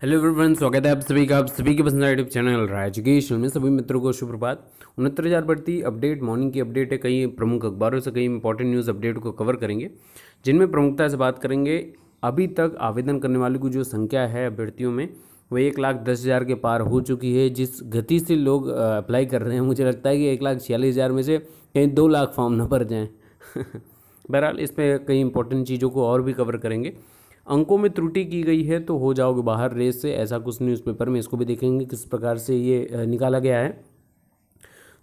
Hello everyone, स्वागत है आप सभी के पसंद यूट्यूब चैनल राजगेश में सभी मित्रों को सुप्रभात। 69,000 भर्ती अपडेट, मॉर्निंग की अपडेट है। कई प्रमुख अखबारों से कई इंपॉर्टेंट न्यूज़ अपडेट को कवर करेंगे, जिनमें प्रमुखता से बात करेंगे। अभी तक आवेदन करने वालों की जो संख्या है अभ्यर्थियों में, वो 1,10,000 के पार हो चुकी है। जिस गति से लोग अप्लाई कर रहे हैं, मुझे लगता है कि 1,46,000 में से कहीं 2 लाख फॉर्म न भर जाएँ। बहरहाल इस पर कई इंपॉर्टेंट चीज़ों को और भी कवर करेंगे। अंकों में त्रुटि की गई है तो हो जाओगे बाहर रेस से, ऐसा कुछ न्यूज़पेपर में, इसको भी देखेंगे किस प्रकार से ये निकाला गया है।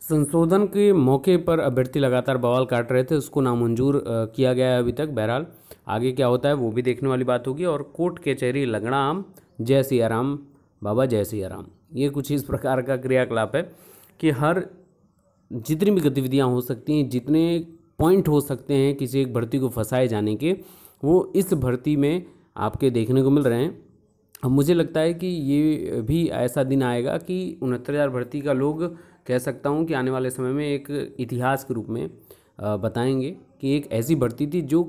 संशोधन के मौके पर अभ्यर्थी लगातार बवाल काट रहे थे, उसको नामंजूर किया गया है अभी तक। बहरहाल आगे क्या होता है वो भी देखने वाली बात होगी। और कोर्ट कचहरी लगड़ा आम, जय सिया राम बाबा जय सिया राम, ये कुछ इस प्रकार का क्रियाकलाप है कि हर जितनी भी गतिविधियां हो सकती हैं, जितने पॉइंट हो सकते हैं किसी एक भर्ती को फंसाए जाने के, वो इस भर्ती में आपके देखने को मिल रहे हैं। अब मुझे लगता है कि ये भी ऐसा दिन आएगा कि 69,000 भर्ती का लोग कह सकता हूँ कि आने वाले समय में एक इतिहास के रूप में बताएंगे कि एक ऐसी भर्ती थी जो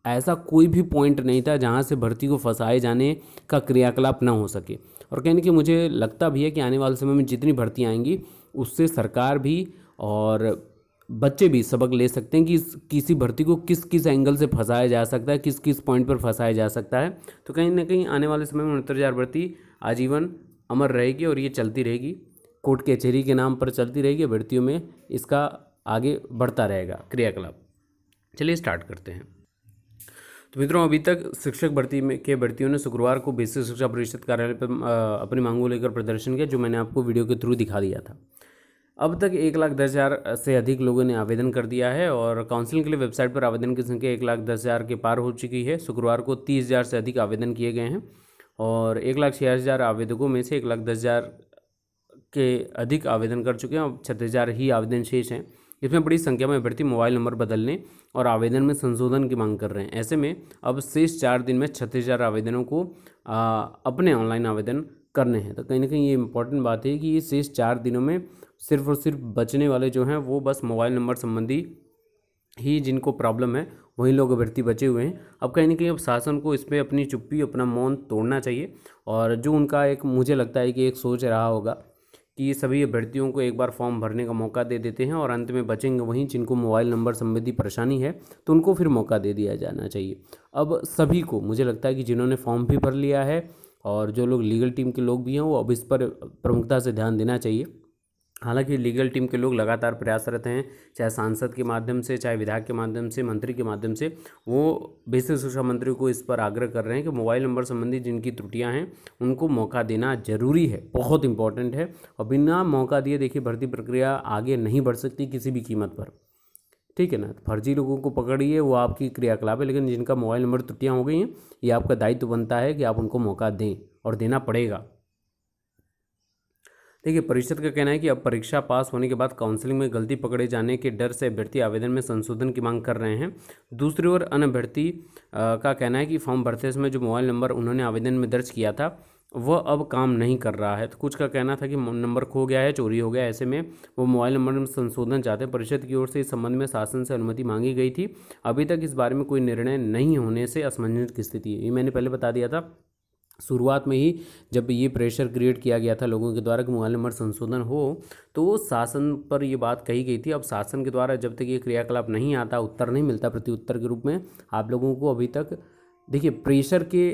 ऐसा कोई भी पॉइंट नहीं था जहाँ से भर्ती को फंसाए जाने का क्रियाकलाप ना हो सके। और कहने कि मुझे लगता भी है कि आने वाले समय में जितनी भर्तियाँ आएंगी, उससे सरकार भी और बच्चे भी सबक ले सकते हैं कि किसी भर्ती को किस किस एंगल से फंसाया जा सकता है, किस किस पॉइंट पर फंसाया जा सकता है। तो कहीं ना कहीं आने वाले समय में 69,000 भर्ती आजीवन अमर रहेगी और ये चलती रहेगी, कोर्ट कचहरी के नाम पर चलती रहेगी। भर्तियों में इसका आगे बढ़ता रहेगा क्रियाकलाप। चलिए स्टार्ट करते हैं। तो मित्रों, अभी तक शिक्षक भर्ती में के भर्तियों ने शुक्रवार को बेसिक शिक्षा परिषद कार्यालय पर अपनी मांगों को लेकर प्रदर्शन किया, जो मैंने आपको वीडियो के थ्रू दिखा दिया था। अब तक 1,10,000 से अधिक लोगों ने आवेदन कर दिया है और काउंसलिंग के लिए वेबसाइट पर आवेदन की संख्या 1,10,000 के पार हो चुकी है। शुक्रवार को 30,000 से अधिक आवेदन किए गए हैं और 1,46,000 आवेदकों में से 1,10,000 के अधिक आवेदन कर चुके हैं। अब 36,000 ही आवेदन शेष हैं। इसमें बड़ी संख्या में अभ्यर्थी मोबाइल नंबर बदलने और आवेदन में संशोधन की मांग कर रहे हैं। ऐसे में अब शेष 4 दिन में 36,000 आवेदनों को अपने ऑनलाइन आवेदन करने हैं। तो कहीं ना कहीं ये इंपॉर्टेंट बात है कि ये शेष 4 दिनों में सिर्फ और सिर्फ बचने वाले जो हैं वो बस मोबाइल नंबर संबंधी ही, जिनको प्रॉब्लम है, वही लोग अभ्यर्थी बचे हुए हैं। अब कहीं ना कहीं अब शासन को इस पर अपनी चुप्पी, अपना मौन तोड़ना चाहिए। और जो उनका एक, मुझे लगता है कि एक सोच रहा होगा कि सभी अभ्यर्थियों को एक बार फॉर्म भरने का मौका दे देते हैं और अंत में बचेंगे वहीं जिनको मोबाइल नंबर संबंधी परेशानी है, तो उनको फिर मौका दे दिया जाना चाहिए। अब सभी को मुझे लगता है कि जिन्होंने फॉर्म भी भर लिया है और जो लोग लीगल टीम के लोग भी हैं, वो अब इस पर प्रमुखता से ध्यान देना चाहिए। हालांकि लीगल टीम के लोग लगातार प्रयासरत हैं, चाहे सांसद के माध्यम से, चाहे विधायक के माध्यम से, मंत्री के माध्यम से। वो बेसिक शिक्षा मंत्री को इस पर आग्रह कर रहे हैं कि मोबाइल नंबर संबंधी जिनकी त्रुटियां हैं उनको मौका देना जरूरी है, बहुत इंपॉर्टेंट है। और बिना मौका दिए देखिए भर्ती प्रक्रिया आगे नहीं बढ़ सकती किसी भी कीमत पर, ठीक है ना। तो फर्जी लोगों को पकड़िए, वो आपकी क्रियाकलाप है, लेकिन जिनका मोबाइल नंबर त्रुटियाँ हो गई हैं, ये आपका दायित्व बनता है कि आप उनको मौका दें और देना पड़ेगा। देखिए, परिषद का कहना है कि अब परीक्षा पास होने के बाद काउंसलिंग में गलती पकड़े जाने के डर से अभ्यर्थी आवेदन में संशोधन की मांग कर रहे हैं। दूसरी ओर अन्य अभ्यर्थी का कहना है कि फॉर्म भरते समय जो मोबाइल नंबर उन्होंने आवेदन में दर्ज किया था वह अब काम नहीं कर रहा है। तो कुछ का कहना था कि नंबर खो गया है, चोरी हो गया, ऐसे में वो मोबाइल नंबर में संशोधन चाहते हैं। परिषद की ओर से इस संबंध में शासन से अनुमति मांगी गई थी। अभी तक इस बारे में कोई निर्णय नहीं होने से असमंजस की स्थिति है। ये मैंने पहले बता दिया था शुरुआत में ही, जब ये प्रेशर क्रिएट किया गया था लोगों के द्वारा कि मोबाइल नंबर संशोधन हो, तो शासन पर ये बात कही गई थी। अब शासन के द्वारा जब तक ये क्रियाकलाप नहीं आता, उत्तर नहीं मिलता प्रत्युत्तर के रूप में आप लोगों को, अभी तक देखिए प्रेशर के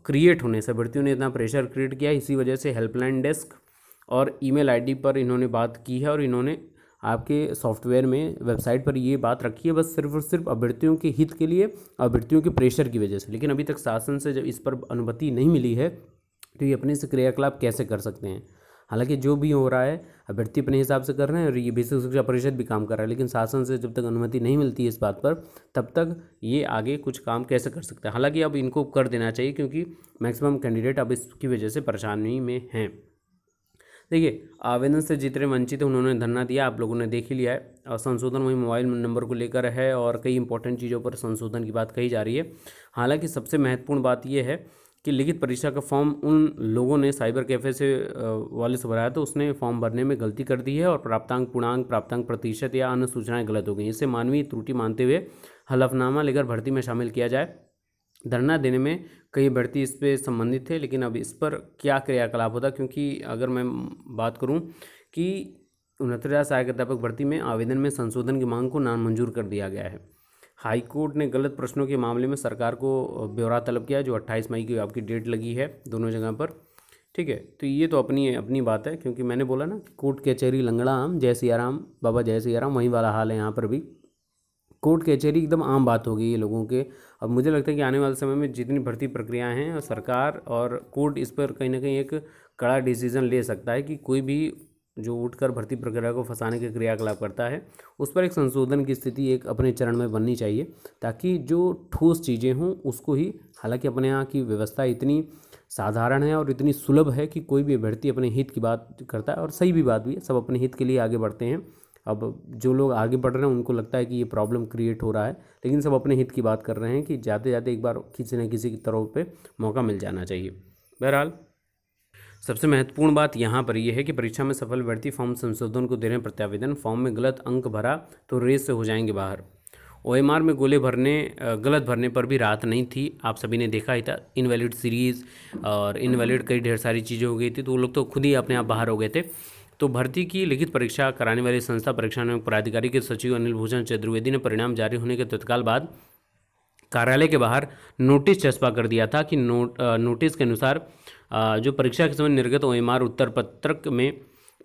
क्रिएट होने से भर्तियों ने इतना प्रेशर क्रिएट किया, इसी वजह से हेल्पलाइन डेस्क और ईमेल आईडी पर इन्होंने बात की है और इन्होंने आपके सॉफ्टवेयर में, वेबसाइट पर ये बात रखी है बस सिर्फ और सिर्फ अभ्यर्थियों के हित के लिए, अभ्यर्थियों के प्रेशर की वजह से। लेकिन अभी तक शासन से जब इस पर अनुमति नहीं मिली है तो ये अपने से क्रियाकलाप कैसे कर सकते हैं। हालांकि जो भी हो रहा है अभ्यर्थी अपने हिसाब से कर रहे हैं और ये बेसिक शिक्षा परिषद भी काम कर रहा है, लेकिन शासन से जब तक अनुमति नहीं मिलती है इस बात पर, तब तक ये आगे कुछ काम कैसे कर सकते हैं। हालांकि अब इनको कर देना चाहिए क्योंकि मैक्सिमम कैंडिडेट अब इसकी वजह से परेशानी में हैं। देखिए, आवेदन से जितने वंचित हैं उन्होंने धरना दिया, आप लोगों ने देख ही लिया है। और संशोधन वही मोबाइल नंबर को लेकर है और कई इंपॉर्टेंट चीज़ों पर संशोधन की बात कही जा रही है। हालांकि सबसे महत्वपूर्ण बात यह है कि लिखित परीक्षा का फॉर्म उन लोगों ने साइबर कैफ़े से वाले से भराया, तो उसने फॉर्म भरने में गलती कर दी है और प्राप्तांक पूर्णांक, प्राप्तांक प्रतिशत या अन्य सूचनाएं गलत हो गई। इसे मानवीय त्रुटि मानते हुए हलफनामा लेकर भर्ती में शामिल किया जाए। धरना देने में कई अभ्यर्थी इस पे संबंधित थे, लेकिन अब इस पर क्या क्रियाकलाप होता, क्योंकि अगर मैं बात करूं कि 69,000 सहायक अध्यापक भर्ती में आवेदन में संशोधन की मांग को नामंजूर कर दिया गया है। हाईकोर्ट ने गलत प्रश्नों के मामले में सरकार को ब्यौरा तलब किया, जो 28 मई की आपकी डेट लगी है दोनों जगह पर। ठीक है, तो ये तो अपनी बात है, क्योंकि मैंने बोला ना कोर्ट कचहरी लंगड़ा आम, जय सिया राम बाबा जय सिया राम, वहीं वाला हाल है यहाँ पर भी। कोर्ट कचहरी एकदम आम बात हो गई है लोगों के। अब मुझे लगता है कि आने वाले समय में जितनी भर्ती प्रक्रियाएं हैं, और सरकार और कोर्ट इस पर कहीं ना कहीं एक कड़ा डिसीजन ले सकता है कि कोई भी जो उठकर भर्ती प्रक्रिया को फंसाने के क्रियाकलाप करता है उस पर एक संशोधन की स्थिति एक अपने चरण में बननी चाहिए, ताकि जो ठोस चीज़ें हों उसको ही, हालांकि अपने यहाँ की व्यवस्था इतनी साधारण है और इतनी सुलभ है कि कोई भी अभ्यर्थी अपने हित की बात करता है, और सही भी बात भी है, सब अपने हित के लिए आगे बढ़ते हैं। अब जो लोग आगे बढ़ रहे हैं उनको लगता है कि ये प्रॉब्लम क्रिएट हो रहा है, लेकिन सब अपने हित की बात कर रहे हैं कि जाते जाते एक बार किसी न किसी की तरफ पे मौका मिल जाना चाहिए। बहरहाल सबसे महत्वपूर्ण बात यहाँ पर यह है कि परीक्षा में सफल अभ्यर्थी फॉर्म संशोधन को दे रहे हैं प्रत्यावेदन, फॉर्म में गलत अंक भरा तो रेस से हो जाएंगे बाहर। OMR में गोले गलत भरने पर भी राहत नहीं थी, आप सभी ने देखा ही था। इनवैलिड सीरीज़ और इनवैलिड कई ढेर सारी चीज़ें हो गई थी, तो वो लोग तो खुद ही अपने आप बाहर हो गए थे। तो भर्ती की लिखित परीक्षा कराने वाली संस्था परीक्षा नियामक प्राधिकारी के सचिव अनिल भूषण चतुर्वेदी ने परिणाम जारी होने के तत्काल बाद कार्यालय के बाहर नोटिस चस्पा कर दिया था कि नोटिस के अनुसार जो परीक्षा के समय निर्गत OMR उत्तर पत्रक में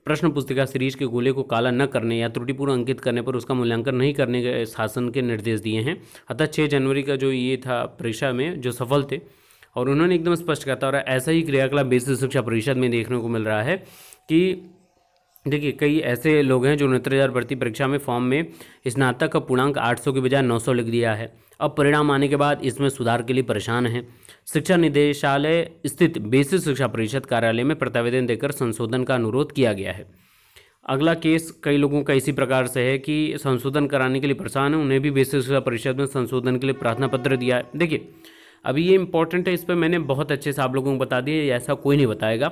प्रश्न पुस्तिका सीरीज के गोले को काला न करने या त्रुटिपूर्ण अंकित करने पर उसका मूल्यांकन नहीं करने के शासन के निर्देश दिए हैं। अतः 6 जनवरी का जो ये था परीक्षा में जो सफल थे, और उन्होंने एकदम स्पष्ट कहा था, और ऐसा ही क्रियाकलाप बेसिक शिक्षा परिषद में देखने को मिल रहा है कि देखिए कई ऐसे लोग हैं जो 69,000 भर्ती परीक्षा में फॉर्म में स्नातक का पूर्णांक 800 के बजाय 900 लिख दिया है। अब परिणाम आने के बाद इसमें सुधार के लिए परेशान हैं। शिक्षा निदेशालय स्थित बेसिक शिक्षा परिषद कार्यालय में प्रत्यावेदन देकर संशोधन का अनुरोध किया गया है। अगला केस कई लोगों का इसी प्रकार से है कि संशोधन कराने के लिए परेशान है, उन्हें भी बेसिक शिक्षा परिषद में संशोधन के लिए प्रार्थना पत्र दिया है। देखिए अभी ये इंपॉर्टेंट है, इस पर मैंने बहुत अच्छे से आप लोगों को बता दिया, ऐसा कोई नहीं बताएगा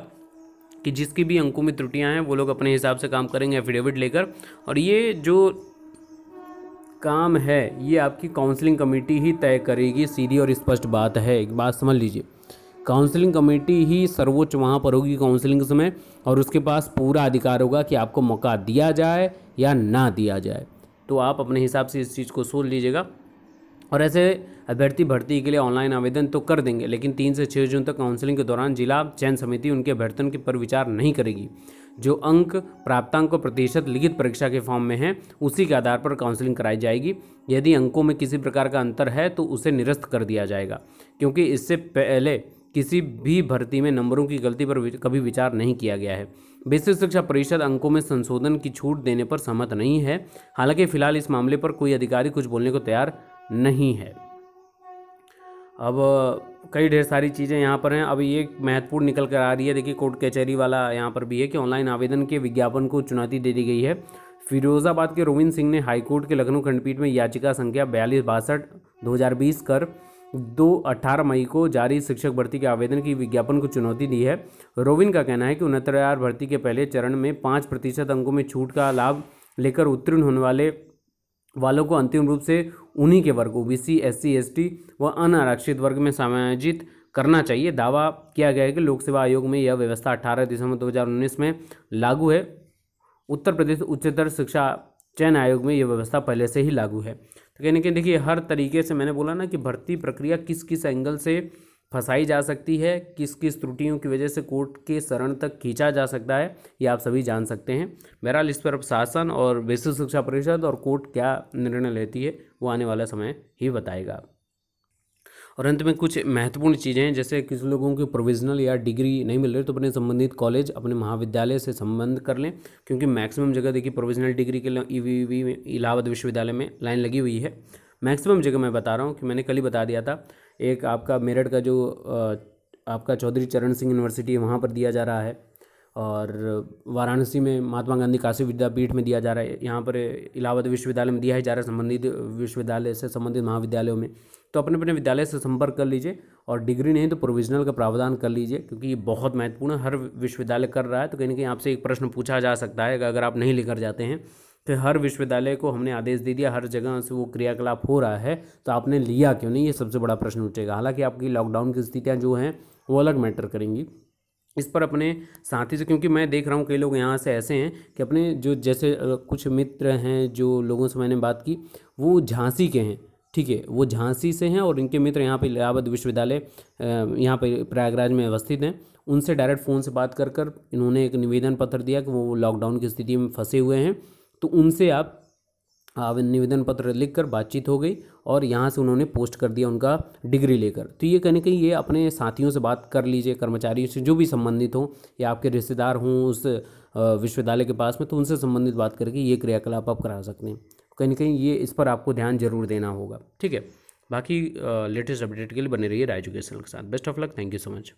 कि जिसकी भी अंकों में त्रुटियां हैं वो लोग अपने हिसाब से काम करेंगे एफिडेविट लेकर, और ये जो काम है ये आपकी काउंसलिंग कमेटी ही तय करेगी। सीधी और स्पष्ट बात है, एक बात समझ लीजिए, काउंसलिंग कमेटी ही सर्वोच्च वहाँ पर होगी काउंसलिंग के समय, और उसके पास पूरा अधिकार होगा कि आपको मौका दिया जाए या ना दिया जाए। तो आप अपने हिसाब से इस चीज़ को सोच लीजिएगा। और ऐसे अभ्यर्थी भर्ती के लिए ऑनलाइन आवेदन तो कर देंगे, लेकिन 3 से 6 जून तक काउंसलिंग के दौरान जिला चयन समिति उनके अभ्यर्थन के पर विचार नहीं करेगी। जो अंक प्राप्तांक को प्रतिशत लिखित परीक्षा के फॉर्म में है उसी के आधार पर काउंसलिंग कराई जाएगी। यदि अंकों में किसी प्रकार का अंतर है तो उसे निरस्त कर दिया जाएगा, क्योंकि इससे पहले किसी भी भर्ती में नंबरों की गलती पर कभी विचार नहीं किया गया है। बेसिक शिक्षा परिषद अंकों में संशोधन की छूट देने पर सहमत नहीं है। हालांकि फिलहाल इस मामले पर कोई अधिकारी कुछ बोलने को तैयार नहीं है। अब कई ढेर सारी चीज़ें यहाँ पर हैं। अब ये महत्वपूर्ण निकल कर आ रही है, देखिए कोर्ट कचहरी वाला यहाँ पर भी है कि ऑनलाइन आवेदन के विज्ञापन को चुनौती दे दी गई है। फिरोजाबाद के रोविंद सिंह ने हाईकोर्ट के लखनऊ खंडपीठ में याचिका संख्या 4262/2020 कर 18 मई को जारी शिक्षक भर्ती के आवेदन की विज्ञापन को चुनौती दी है। रोविंद का कहना है कि 69,000 भर्ती के पहले चरण में 5% अंकों में छूट का लाभ लेकर उत्तीर्ण होने वालों को अंतिम रूप से उन्हीं के वर्ग OBC, SC, ST व अनारक्षित वर्ग में समायोजित करना चाहिए। दावा किया गया है कि लोक सेवा आयोग में यह व्यवस्था 18 दिसंबर 2019 में लागू है। उत्तर प्रदेश उच्चतर शिक्षा चयन आयोग में यह व्यवस्था पहले से ही लागू है। तो कहने के देखिए हर तरीके से मैंने बोला ना कि भर्ती प्रक्रिया किस किस एंगल से फंसाई जा सकती है, किस किस त्रुटियों की वजह से कोर्ट के शरण तक खींचा जा सकता है, ये आप सभी जान सकते हैं। बहरहाल इस पर अब शासन और बेसिक शिक्षा परिषद और कोर्ट क्या निर्णय लेती है वो आने वाला समय ही बताएगा। और अंत में कुछ महत्वपूर्ण चीज़ें हैं, जैसे किसी लोगों को प्रोविजनल या डिग्री नहीं मिल रही तो अपने संबंधित कॉलेज, अपने महाविद्यालय से संबंध कर लें, क्योंकि मैक्सिमम जगह देखिए प्रोविजनल डिग्री के लिए EVV में इलाहाबाद विश्वविद्यालय में लाइन लगी हुई है। मैक्सिमम जगह मैं बता रहा हूँ कि मैंने कल ही बता दिया था, एक आपका मेरठ का जो आपका चौधरी चरण सिंह यूनिवर्सिटी है वहाँ पर दिया जा रहा है, और वाराणसी में महात्मा गांधी काशी विद्यापीठ में दिया जा रहा है, यहाँ पर इलाहाबाद विश्वविद्यालय में दिया ही जा रहा है संबंधित विश्वविद्यालय से संबंधित महाविद्यालयों में। तो अपने अपने विद्यालय से संपर्क कर लीजिए, और डिग्री नहीं तो प्रोविजनल का प्रावधान कर लीजिए, क्योंकि ये बहुत महत्वपूर्ण है। हर विश्वविद्यालय कर रहा है, तो कहीं ना कहीं आपसे एक प्रश्न पूछा जा सकता है अगर आप नहीं लेकर जाते हैं कि हर विश्वविद्यालय को हमने आदेश दे दिया, हर जगह से वो क्रियाकलाप हो रहा है, तो आपने लिया क्यों नहीं, ये सबसे बड़ा प्रश्न उठेगा। हालांकि आपकी लॉकडाउन की स्थितियाँ जो हैं वो अलग मैटर करेंगी। इस पर अपने साथी से, क्योंकि मैं देख रहा हूँ कई लोग यहाँ से ऐसे हैं कि अपने जो जैसे कुछ मित्र हैं जो लोगों से मैंने बात की, वो झांसी के हैं, ठीक है, वो झांसी से हैं और इनके मित्र यहाँ पे इलाहाबाद विश्वविद्यालय यहाँ पे प्रयागराज में अवस्थित हैं। उनसे डायरेक्ट फ़ोन से बात कर कर इन्होंने एक निवेदन पत्र दिया कि वो लॉकडाउन की स्थिति में फंसे हुए हैं। तो उनसे आप निवेदन पत्र लिखकर बातचीत हो गई और यहाँ से उन्होंने पोस्ट कर दिया उनका डिग्री लेकर। तो ये कहीं ना कहीं ये अपने साथियों से बात कर लीजिए, कर्मचारियों से जो भी संबंधित हो या आपके रिश्तेदार हों उस विश्वविद्यालय के पास में, तो उनसे संबंधित बात करके ये क्रियाकलाप आप करा सकते हैं। कहीं ना कहीं ये इस पर आपको ध्यान जरूर देना होगा, ठीक है। बाकी लेटेस्ट अपडेट के लिए बने रहिए राय एजुकेशन के साथ। Best of luck, thank you so much.